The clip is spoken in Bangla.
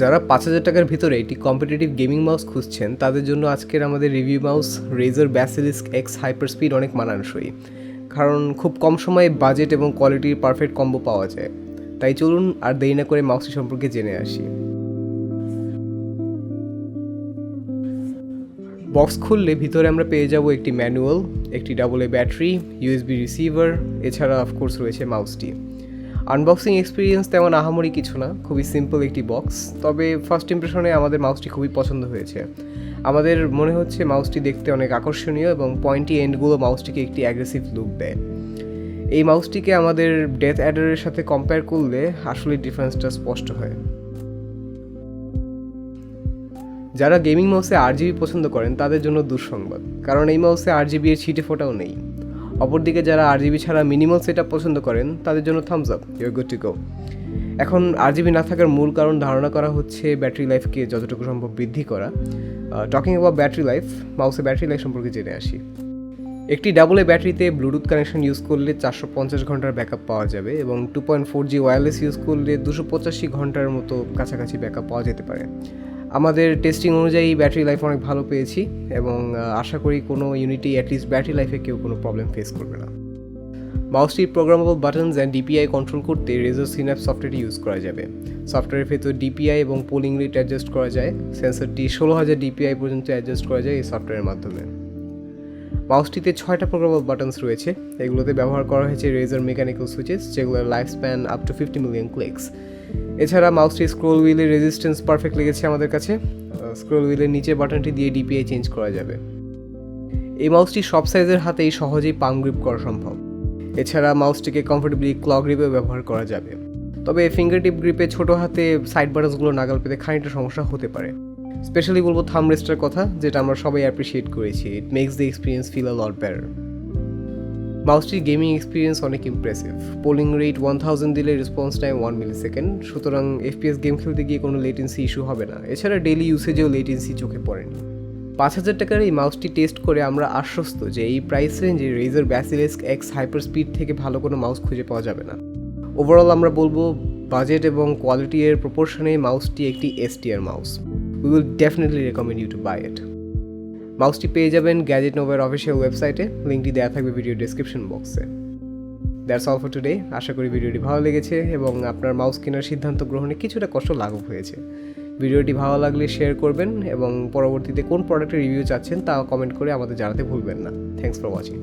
যারা ৫,০০০ টাকার ভিতরে একটি কম্পিটিটিভ গেমিং মাউস খুঁজছেন তাদের জন্য আজকের আমাদের review mouse Razer Basilisk X Hyperspeed অনেক মানানসই, কারণ খুব কম সময়ে বাজেট এবং কোয়ালিটির পারফেক্ট কম্বো পাওয়া যায়। তাই চলুন আর দেরি না করে মাউসটি সম্পর্কে জেনে আসি। বক্স খুললে ভিতরে আমরা পেয়ে যাব একটি ম্যানুয়াল, একটি AA ব্যাটারি, USB রিসিভার, এছাড়া অফকোর্স রয়েছে মাউসটি। আনবক্সিং এক্সপিরিয়েন্স তেমন আহামরি কিছু না, খুবই সিম্পল একটি বক্স। তবে ফার্স্ট ইমপ্রেশনে আমাদের মাউসটি খুবই পছন্দ হয়েছে। আমাদের মনে হচ্ছে মাউসটি দেখতে অনেক আকর্ষণীয় এবং পয়েন্টি এন্ডগুলো মাউসটিকে একটি অ্যাগ্রেসিভ লুক দেয়। এই মাউসটিকে আমাদের ডেথ অ্যাডারের সাথে কম্পেয়ার করলে আসলে ডিফারেন্সটা স্পষ্ট হয়। যারা গেমিং মাউসে RGB পছন্দ করেন তাদের জন্য দুঃসংবাদ, কারণ এই মাউসে RGB এর ছিটে ফোটাও নেই। অপরদিকে যারা RGB ছাড়া মিনিমাল সেটআপ পছন্দ করেন তাদের জন্য thumbs up, you are good to go. এখন RGB না থাকার মূল কারণ ধারণা করা হচ্ছে ব্যাটারি লাইফকে যতটুকু সম্ভব বৃদ্ধি করা। টকিং অ্যাবাউট ব্যাটারি লাইফ, মাউসে ব্যাটারি লাইফ সম্পর্কে জেনে আসি। একটি AA ব্যাটারিতে ব্লুটুথ কানেকশন ইউজ করলে 450 ঘন্টার ব্যাকআপ পাওয়া যাবে এবং 2.4G ওয়্যারলেস ইউজ করলে 285 ঘন্টার মতো কাছাকাছি ব্যাকআপ পাওয়া যেতে পারে। আমাদের টেস্টিং অনুযায়ী ব্যাটারি লাইফ অনেক ভালো পেয়েছি এবং আশা করি কোনো ইউনিটি অ্যাটলিস্ট ব্যাটারি লাইফে কেউ কোনো প্রবলেম ফেস করবে না। মাউসটির programmable buttons and DPI control করতে Razer Synapse সফটওয়্যারটি ইউজ করা যাবে। সফটওয়্যারের ভেতর DPI এবং পোলিং রেট অ্যাডজাস্ট করা যায়। সেন্সরটি 16,000 DPI পর্যন্ত অ্যাডজাস্ট করা যায় এই সফটওয়্যারের মাধ্যমে। মাউসটিতে 6টা প্রোগ্রামেবল বাটনস রয়েছে। এগুলোতে ব্যবহার করা হয়েছে Razer মেকানিক্যাল সুইচেস, যেগুলোর life span up to 50 million clicks. এছাড়া মাউসটির স্ক্রোল হুইলের রেজিস্ট্যান্স পারফেক্ট লেগেছে আমাদের কাছে। স্ক্রোল হুইলের নিচের বাটনটি দিয়ে DPI চেঞ্জ করা যাবে। এই মাউসটি সব সাইজের হাতেই সহজেই পাম গ্রিপ করা সম্ভব। এছাড়া মাউসটিকে কমফোর্টেবলি ক্ল গ্রিপে ব্যবহার করা যাবে। তবে ফিঙ্গার টিপ গ্রিপে ছোটো হাতে সাইড বাটনসগুলো নাগাল পেতে খানিকটা সমস্যা হতে পারে। স্পেশালি বলবো থাম্ব রেস্টের কথা, যেটা আমরা সবাই অ্যাপ্রিসিয়েট করেছি। It makes the experience feel a lot better. মাউসটির গেমিং এক্সপিরিয়েন্স অনেক ইমপ্রেসিভ। পোলিং রেট 1000 দিলে রেসপন্স টাইম 1 মিলিসেকেন্ড, সুতরাং FPS গেম খেলতে গিয়ে কোনো লেটেন্সি ইস্যু হবে না। এছাড়া ডেইলি ইউসেজেও লেটেন্সি চোখে পড়েনি। 5,000 টাকার এই মাউসটি টেস্ট করে আমরা আশ্বস্ত যে এই প্রাইস রেঞ্জে Razer Basilisk X Hyperspeed থেকে ভালো কোনো মাউস খুঁজে পাওয়া যাবে না। ওভারঅল আমরা বলবো বাজেট এবং কোয়ালিটি এর প্রপোর্শনে মাউসটি একটি S tier মাউস। We will definitely recommend you to buy it. মাউসটি পেয়ে যাবেন গ্যাজেট নোভার অফিসিয়াল ওয়েবসাইটে, লিঙ্কটি দেওয়া থাকবে ভিডিও ডেসক্রিপশন বক্সে। That's all for today. আশা করি ভিডিওটি ভালো লেগেছে এবং আপনার মাউস কেনার সিদ্ধান্ত গ্রহণে কিছুটা কষ্ট লাঘব হয়েছে। ভিডিওটি ভালো লাগলে শেয়ার করবেন এবং পরবর্তীতে কোন প্রোডাক্টের রিভিউ চাচ্ছেন তা কমেন্ট করে আমাদের জানাতে ভুলবেন না। Thanks for watching.